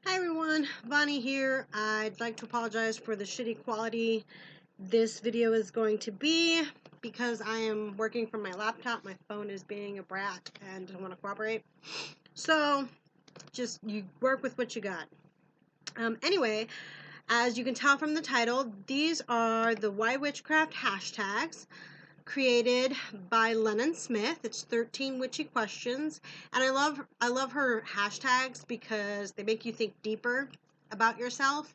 Hi everyone, Bonnie here. I'd like to apologize for the shitty quality this video is going to be because I am working from my laptop. My phone is being a brat and doesn't want to cooperate. So just you work with what you got. Anyway, as you can tell from the title, these are the Why Witchcraft hashtags created by Lennon Smith. It's 13 witchy questions, and I love her hashtags because they make you think deeper about yourself.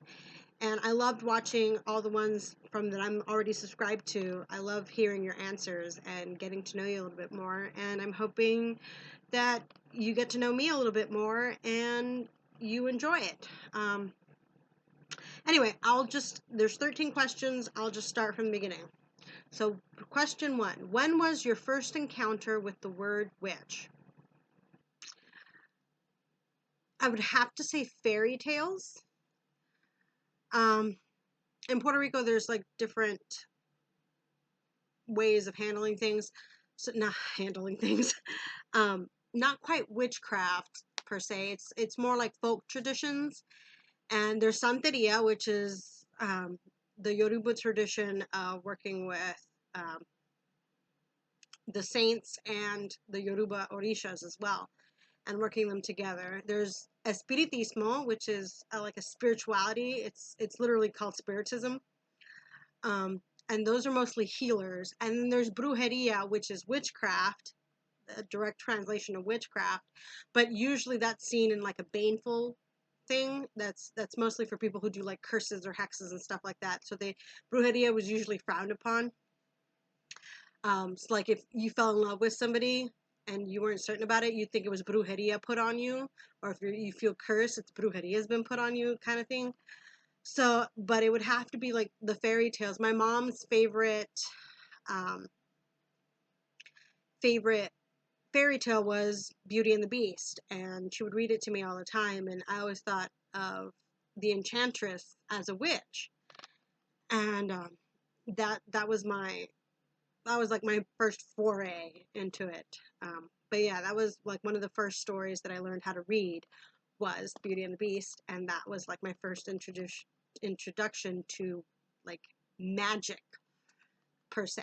And I loved watching all the ones from that I'm already subscribed to. I love hearing your answers and getting to know you a little bit more, and I'm hoping that you get to know me a little bit more and you enjoy it. Anyway, there's 13 questions. I'll just start from the beginning. So, question 1. When was your first encounter with the word witch? I would have to say fairy tales. In Puerto Rico, there's like different ways of handling things. So, not handling things. Not quite witchcraft per se. It's more like folk traditions. And there's Santeria, which is the Yoruba tradition of working with the saints and the Yoruba orishas as well, and working them together. There's espiritismo, which is like a spirituality. It's literally called spiritism, and those are mostly healers. And then there's brujeria, which is witchcraft, a direct translation of witchcraft, but usually that's seen in like a baneful thing. That's mostly for people who do like curses or hexes and stuff like that. So the brujeria was usually frowned upon. So like if you fell in love with somebody and you weren't certain about it, you'd think it was brujeria put on you, or if you feel cursed, it's brujeria has been put on you, kind of thing. So, but it would have to be like the fairy tales. My mom's um, favorite fairy tale was Beauty and the Beast, and she would read it to me all the time. And I always thought of the enchantress as a witch, and that was like my first foray into it. But yeah, that was like one of the first stories that I learned how to read was Beauty and the Beast, and that was like my first introduction to like magic per se,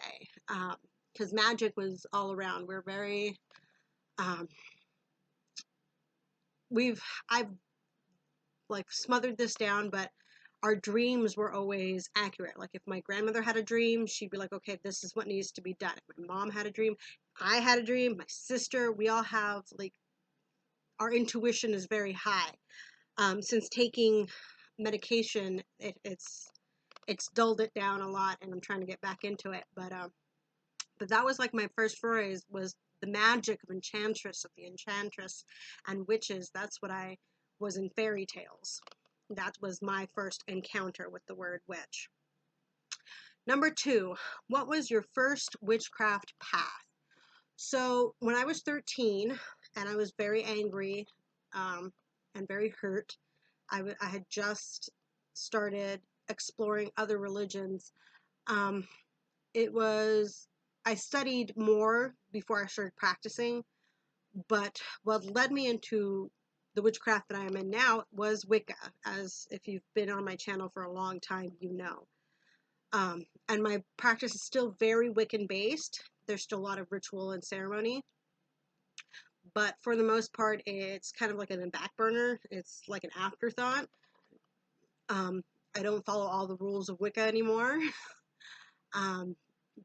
because magic was all around. We're very um, I've like smothered this down, but our dreams were always accurate. Like if my grandmother had a dream, she'd be like, okay, this is what needs to be done. If my mom had a dream, I had a dream, my sister, we all have like our intuition is very high. Since taking medication, it's dulled it down a lot, and I'm trying to get back into it. But that was like my first forays was the magic of the enchantress and witches. That's what I was in fairy tales. That was my first encounter with the word witch. Number 2, what was your first witchcraft path? So when I was 13 and I was very angry and very hurt, I had just started exploring other religions. Um, I studied more before I started practicing, but what led me into the witchcraft that I am in now was Wicca, as if you've been on my channel for a long time, you know. And my practice is still very Wiccan based. There's still a lot of ritual and ceremony, but for the most part, it's kind of like in a back burner. It's like an afterthought. I don't follow all the rules of Wicca anymore.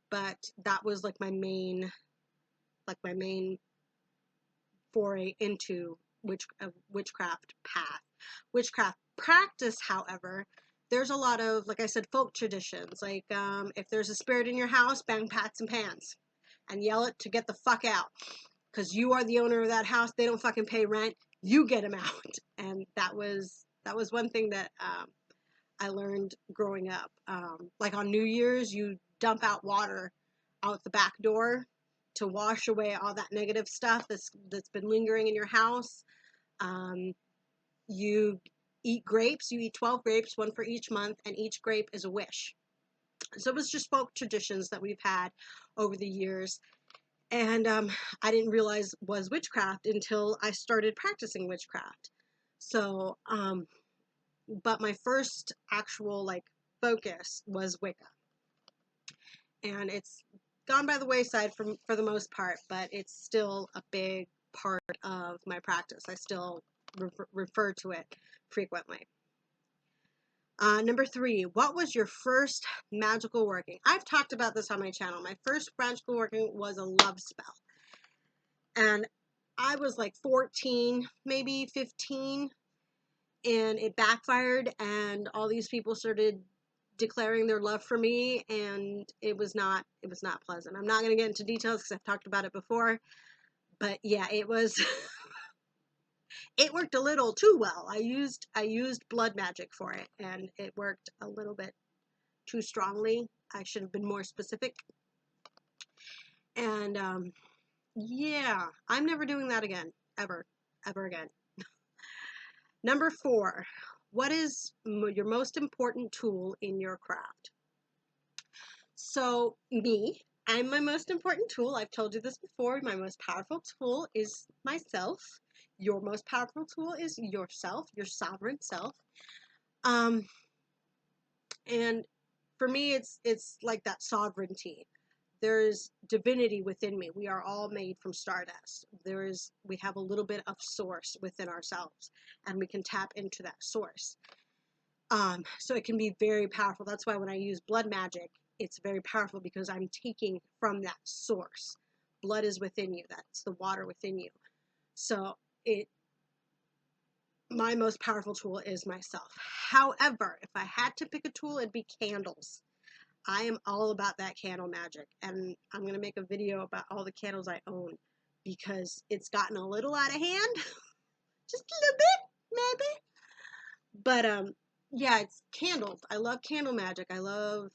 But that was like my main foray into witchcraft path. Witchcraft practice, however, there's a lot of, like I said, folk traditions. Like if there's a spirit in your house, bang pots and pans and yell it to get the fuck out, because you are the owner of that house. They don't fucking pay rent. You get them out. And that was one thing that I learned growing up. Like on New Year's, you dump out water out the back door to wash away all that negative stuff that's been lingering in your house. You eat grapes. You eat 12 grapes, one for each month, and each grape is a wish. So it was just folk traditions that we've had over the years. And I didn't realize was witchcraft until I started practicing witchcraft. So, but my first actual like focus was Wicca, and it's gone by the wayside for the most part, but it's still a big part of my practice. I still refer to it frequently. Number 3, what was your first magical working? I've talked about this on my channel. My first magical working was a love spell. And I was like 14, maybe 15, and it backfired, and all these people started declaring their love for me, and it was not pleasant. I'm not going to get into details because I've talked about it before, but yeah, it was it worked a little too well. I used blood magic for it, and it worked a little bit too strongly. I should have been more specific. And yeah, I'm never doing that again, ever again. Number 4, what is your most important tool in your craft? So me, I'm my most important tool. I've told you this before. My most powerful tool is myself. Your most powerful tool is yourself, your sovereign self. And for me, it's like that sovereignty. There's divinity within me. We are all made from stardust. We have a little bit of source within ourselves, and we can tap into that source. So it can be very powerful. That's why when I use blood magic, it's very powerful, because I'm taking from that source. Blood is within you. That's the water within you. So my most powerful tool is myself. However, if I had to pick a tool, it'd be candles. I am all about that candle magic, and I'm going to make a video about all the candles I own, because it's gotten a little out of hand, just a little bit, maybe. But yeah, it's candles. I love candle magic. I love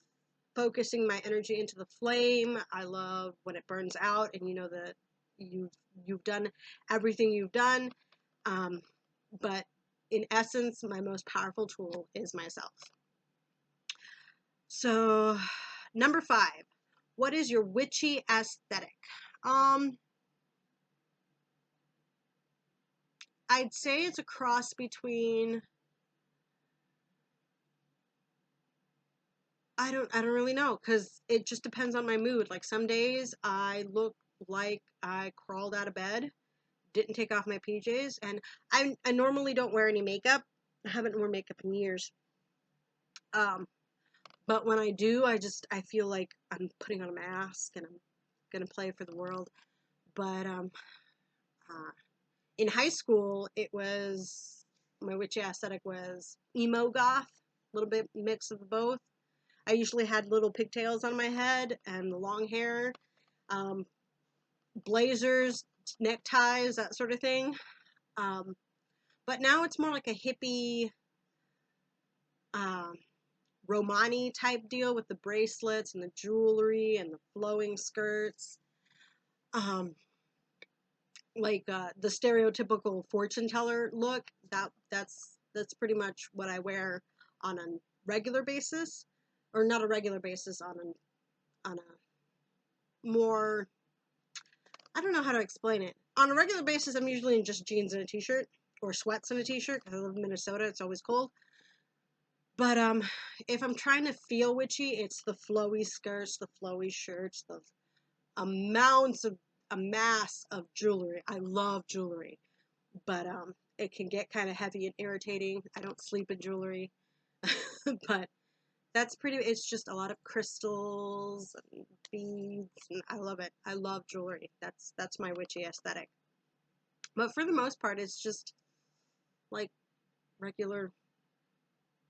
focusing my energy into the flame. I love when it burns out, and you know that you've done everything you've done. But in essence, my most powerful tool is myself. So, number 5, what is your witchy aesthetic? I'd say it's a cross between, I don't really know, because it just depends on my mood. Like some days I look like I crawled out of bed, didn't take off my PJs, and I normally don't wear any makeup. I haven't worn makeup in years. But when I do, I feel like I'm putting on a mask and I'm gonna play for the world. But in high school, my witchy aesthetic was emo goth, a little bit mix of both. I usually had little pigtails on my head and the long hair, blazers, neckties, that sort of thing. But now it's more like a hippie, Romani type deal with the bracelets and the jewelry and the flowing skirts. Like the stereotypical fortune teller look. That's pretty much what I wear on a regular basis, or not a regular basis, on a more, I don't know how to explain it. On a regular basis, I'm usually in just jeans and a t-shirt, or sweats and a t-shirt, because I live in Minnesota, it's always cold. But if I'm trying to feel witchy, it's the flowy skirts, the flowy shirts, the a mass of jewelry. I love jewelry, but it can get kind of heavy and irritating. I don't sleep in jewelry, but it's just a lot of crystals and beads, and I love it. I love jewelry. That's my witchy aesthetic. But for the most part, it's just like regular.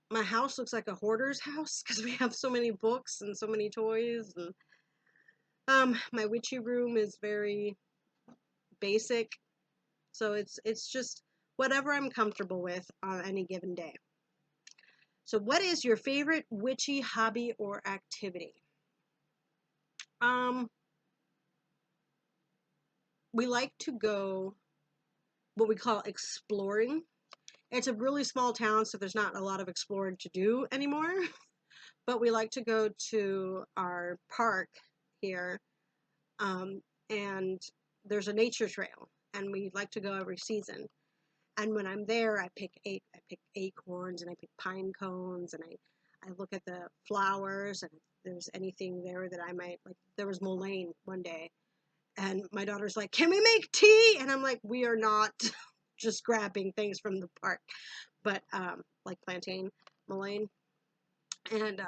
My house looks like a hoarder's house because we have so many books and so many toys, and my witchy room is very basic, so it's just whatever I'm comfortable with on any given day. So what is your favorite witchy hobby or activity? We like to go what we call exploring. It's a really small town, so there's not a lot of exploring to do anymore. But we like to go to our park here, and there's a nature trail, and we like to go every season. And when I'm there, I pick acorns and I pick pine cones, and I look at the flowers, and if there's anything there that I might like. There was mullein one day, and my daughter's like, "Can we make tea?" And I'm like, "We are not just grabbing things from the park, but like plantain, mullein, and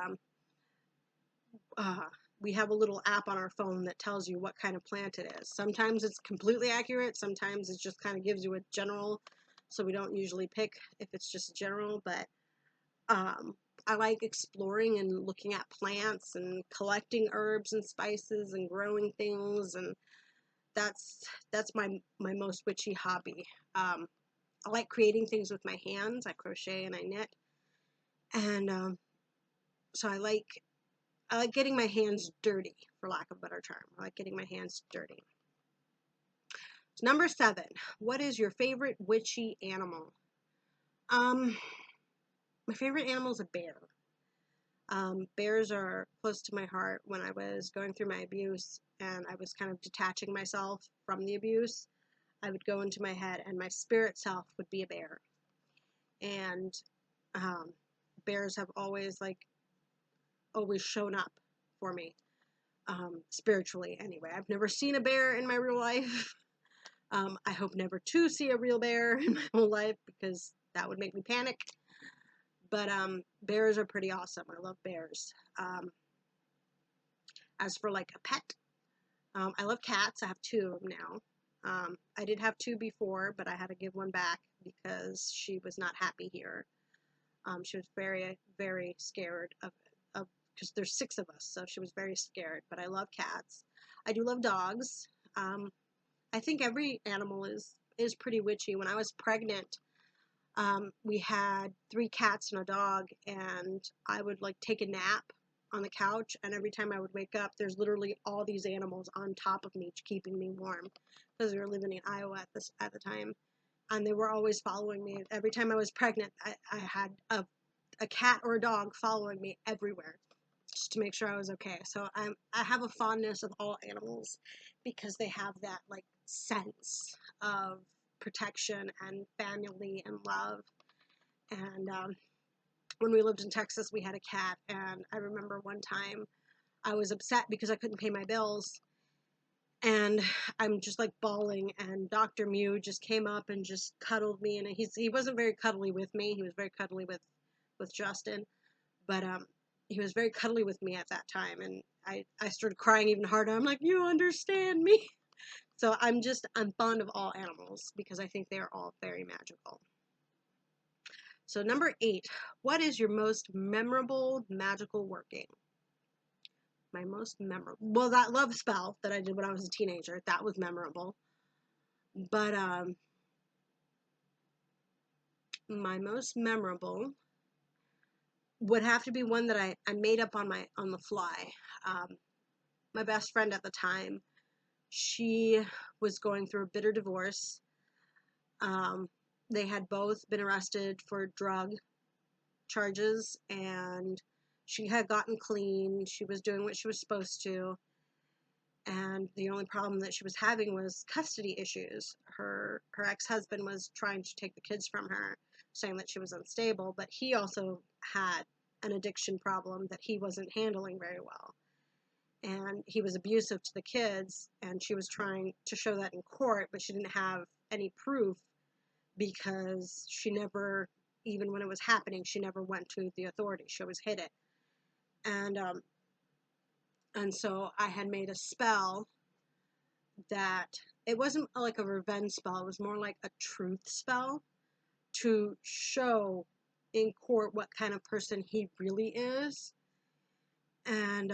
uh, we have a little app on our phone that tells you what kind of plant it is. Sometimes it's completely accurate. Sometimes it just kind of gives you a general, so we don't usually pick if it's just general, but um, I like exploring and looking at plants and collecting herbs and spices and growing things, and that's my most witchy hobby. I like creating things with my hands. I crochet and I knit, and so I like getting my hands dirty, for lack of a better term. I like getting my hands dirty. So number 7, what is your favorite witchy animal? My favorite animal is a bear. Bears are close to my heart. When I was going through my abuse and I was kind of detaching myself from the abuse, I would go into my head and my spirit self would be a bear. And um, bears have always shown up for me, spiritually anyway. I've never seen a bear in my real life. I hope never to see a real bear in my whole life because that would make me panic. But bears are pretty awesome. I love bears. As for like a pet, I love cats. I have 2 of them now. I did have 2 before, but I had to give one back because she was not happy here. She was very, very scared of because there's 6 of us, so she was very scared. But I love cats. I do love dogs. I think every animal is pretty witchy. When I was pregnant, we had 3 cats and a dog, and I would like take a nap on the couch, and every time I would wake up, there's literally all these animals on top of me keeping me warm because we were living in Iowa at the time, and they were always following me. Every time I was pregnant, I had a cat or a dog following me everywhere just to make sure I was okay. So I have a fondness of all animals because they have that like sense of protection and family and love. And when we lived in Texas, we had a cat, and I remember one time I was upset because I couldn't pay my bills, and I'm just like bawling, and Dr. Mew just came up and just cuddled me, and he wasn't very cuddly with me. He was very cuddly with Justin, but he was very cuddly with me at that time, and I started crying even harder. I'm like, you understand me. So I'm fond of all animals because I think they're all very magical. So number 8, what is your most memorable magical working? My most memorable, well, that love spell that I did when I was a teenager, that was memorable. But my most memorable would have to be one that I made up on the fly. My best friend at the time, she was going through a bitter divorce. They had both been arrested for drug charges, and she had gotten clean. She was doing what she was supposed to, and the only problem that she was having was custody issues. Her ex-husband was trying to take the kids from her, saying that she was unstable, but he also had an addiction problem that he wasn't handling very well, and he was abusive to the kids, and she was trying to show that in court, but she didn't have any proof because she never, even when it was happening, she never went to the authorities. She always hid it. And so I had made a spell that it wasn't like a revenge spell. It was more like a truth spell to show in court what kind of person he really is. And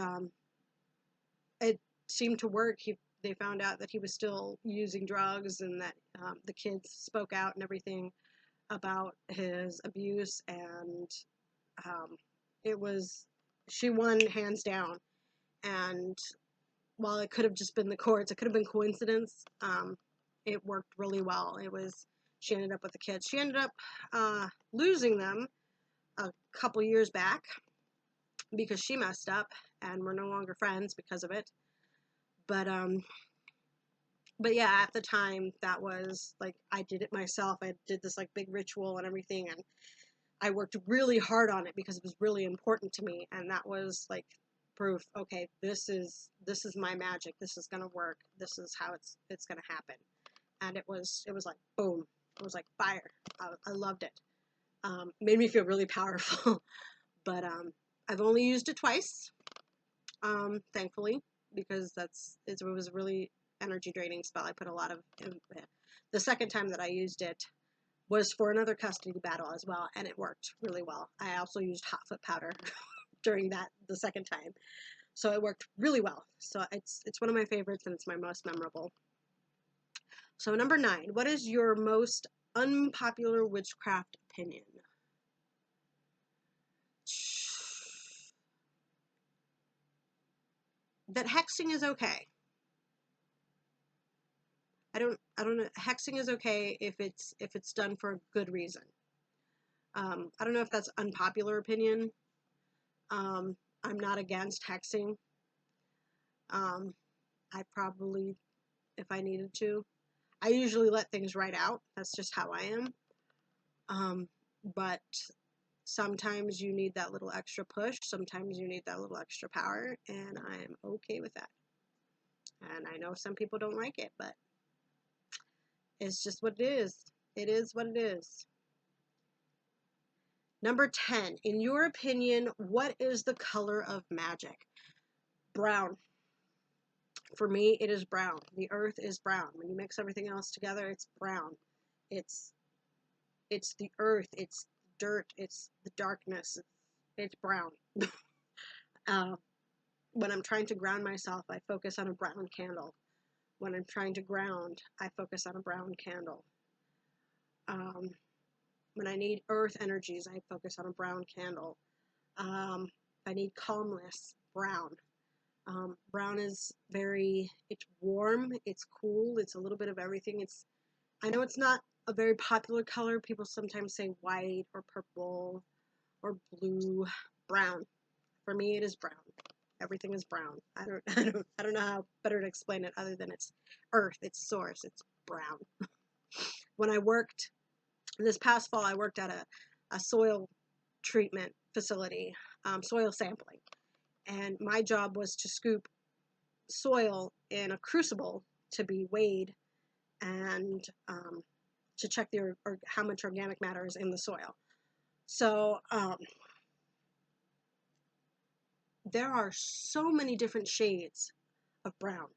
it seemed to work. They found out that he was still using drugs, and that the kids spoke out and everything about his abuse, and it was, she won hands down. And while it could have just been the courts, it could have been coincidence, it worked really well. She ended up with the kids. She ended up losing them a couple years back because she messed up, and we're no longer friends because of it. But But yeah, at the time, that was like, I did it myself. I did this like big ritual and everything, and I worked really hard on it because it was really important to me, and that was like proof. Okay, this is my magic. This is gonna work. This is how it's gonna happen. And it was like boom. It was like fire. I loved it. Made me feel really powerful. But I've only used it twice, thankfully, because it was a really energy draining spell. I put a lot of the second time that I used it was for another custody battle as well, and it worked really well. I also used hot foot powder during the second time, so it worked really well. So it's one of my favorites, and it's my most memorable. So number 9, what is your most unpopular witchcraft opinion? That hexing is okay. I don't know. Hexing is okay if it's done for a good reason. I don't know if that's unpopular opinion. I'm not against hexing. I probably, if I needed to, I usually let things ride out. That's just how I am. But sometimes you need that little extra push. Sometimes you need that little extra power, and I'm okay with that. And I know some people don't like it, but it's just what it is. It is what it is. Number 10, in your opinion, what is the color of magic? Brown. For me, it is brown. The earth is brown. When you mix everything else together, it's brown. It's the earth, it's dirt, it's the darkness. It's brown. uh, when I'm trying to ground myself, I focus on a brown candle. When I'm trying to ground, I focus on a brown candle. When I need earth energies, I focus on a brown candle. If I need calmness, brown. Brown is it's warm, it's cool, it's a little bit of everything. I know it's not a very popular color. People sometimes say white or purple or blue. Brown. For me, it is brown. Everything is brown. I don't know how better to explain it other than it's earth, it's source, it's brown. When I worked this past fall, I worked at a soil treatment facility, soil sampling, and my job was to scoop soil in a crucible to be weighed and to check how much organic matter is in the soil. So there are so many different shades of brown.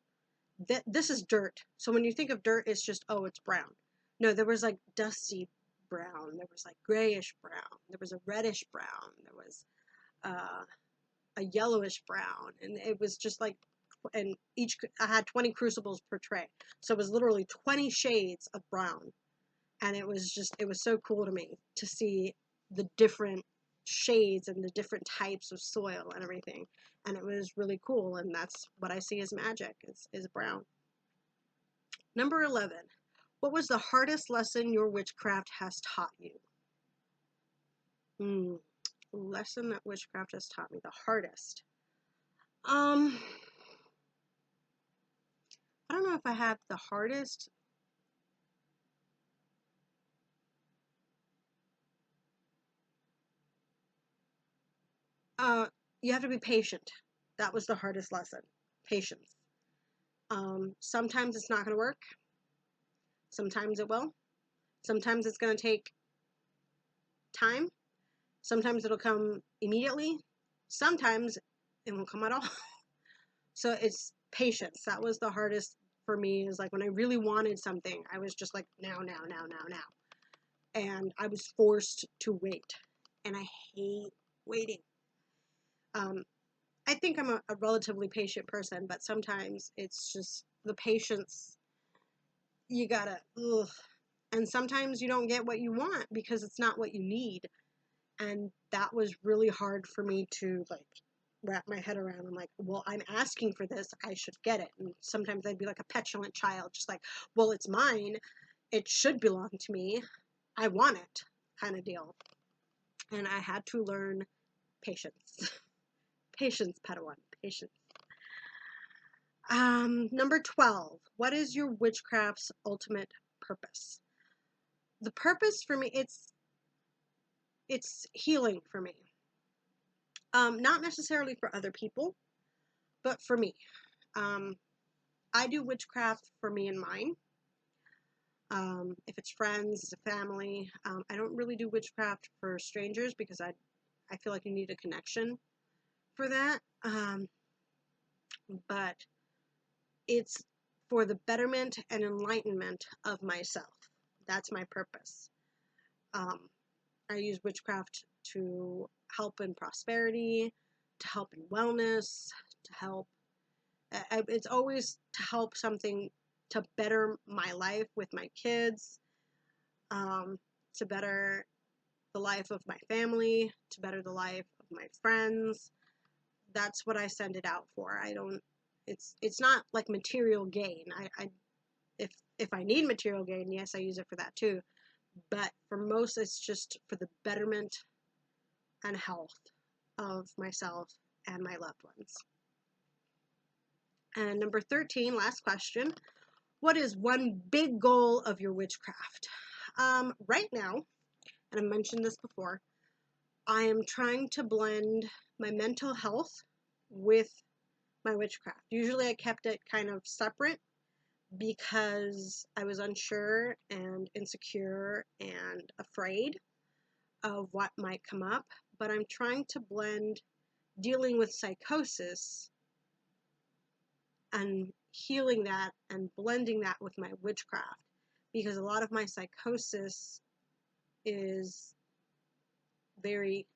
This is dirt. So when you think of dirt, it's just, oh, it's brown. No, there was like dusty brown. There was like grayish brown. There was a reddish brown. There was a yellowish brown. And it was just like, and I had 20 crucibles per tray. So it was literally 20 shades of brown. And it was so cool to me to see the different shades and the different types of soil and everything. And it was really cool, and that's what I see as magic, is brown. Number 11, what was the hardest lesson your witchcraft has taught you? Lesson that witchcraft has taught me, the hardest. I don't know if I have the hardest. You have to be patient. That was the hardest lesson. Patience. Sometimes it's not going to work. Sometimes it will. Sometimes it's going to take time. Sometimes it'll come immediately. Sometimes it won't come at all. So it's patience. That was the hardest for me, is like when I really wanted something, I was just like, now, now, now, now, now. And I was forced to wait. And I hate waiting. I think I'm a relatively patient person, but sometimes it's just the patience. You gotta, ugh. And sometimes you don't get what you want because it's not what you need. And that was really hard for me to like wrap my head around. I'm like, well, I'm asking for this, I should get it. And sometimes I'd be like a petulant child, just like, well, it's mine, it should belong to me, I want it, kind of deal. And I had to learn patience. Patience, Padawan, patience. Number 12. What is your witchcraft's ultimate purpose? The purpose for me, it's healing for me. Not necessarily for other people, but for me. I do witchcraft for me and mine. If it's friends, family, I don't really do witchcraft for strangers because I feel like you need a connection for that. But it's for the betterment and enlightenment of myself. That's my purpose. I use witchcraft to help in prosperity, to help in wellness, to help. It's always to help something to better my life with my kids, to better the life of my family, to better the life of my friends. That's what I send it out for. I don't. It's not like material gain. If I need material gain, yes, I use it for that too. But for most, it's just for the betterment and health of myself and my loved ones. And number 13, last question. What is one big goal of your witchcraft? Right now, and I mentioned this before, I am trying to blend my mental health with my witchcraft. Usually I kept it kind of separate because I was unsure and insecure and afraid of what might come up, but I'm trying to blend dealing with psychosis and healing that and blending that with my witchcraft, because a lot of my psychosis is very,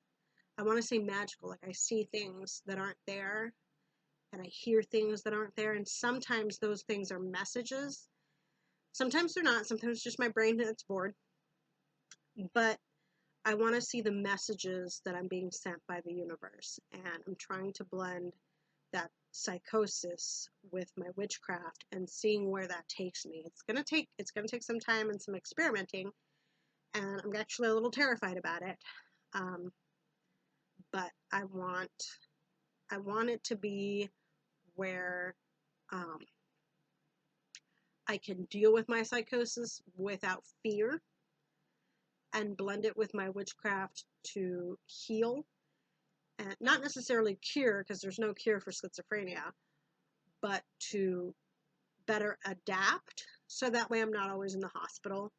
I want to say magical. Like I see things that aren't there and I hear things that aren't there, and sometimes those things are messages. Sometimes they're not. Sometimes it's just my brain that's bored. But I want to see the messages that I'm being sent by the universe, and I'm trying to blend that psychosis with my witchcraft and seeing where that takes me. It's gonna take some time and some experimenting, and I'm actually a little terrified about it. But I want it to be where I can deal with my psychosis without fear and blend it with my witchcraft to heal, and not necessarily cure, because there's no cure for schizophrenia, but to better adapt so that way I'm not always in the hospital.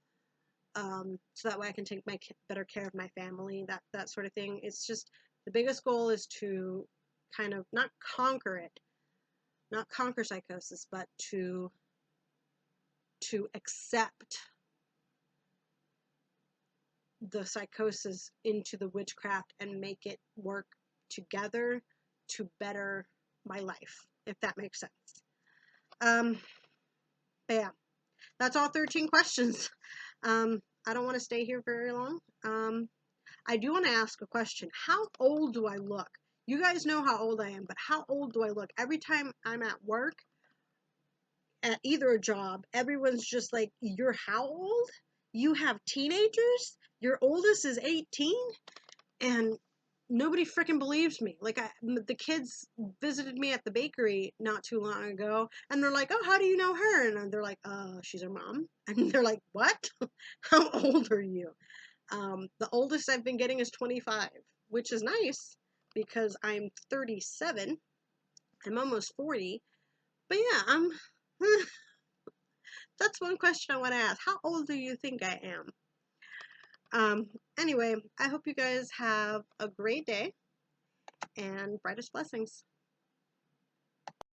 So that way I can take better care of my family, that sort of thing. It's just the biggest goal is to kind of not conquer psychosis, but to accept the psychosis into the witchcraft and make it work together to better my life, if that makes sense. But yeah, that's all 13 questions. I don't want to stay here very long. I do want to ask a question. How old do I look? You guys know how old I am, but how old do I look? Every time I'm at work, at either a job, everyone's just like, you're how old? You have teenagers? Your oldest is 18? And nobody freaking believes me. Like, the kids visited me at the bakery not too long ago, and they're like, oh, how do you know her? And they're like, she's her mom. And they're like, what? How old are you? The oldest I've been getting is 25, which is nice because I'm 37. I'm almost 40. But yeah, that's one question I want to ask. How old do you think I am? Anyway, I hope you guys have a great day and brightest blessings.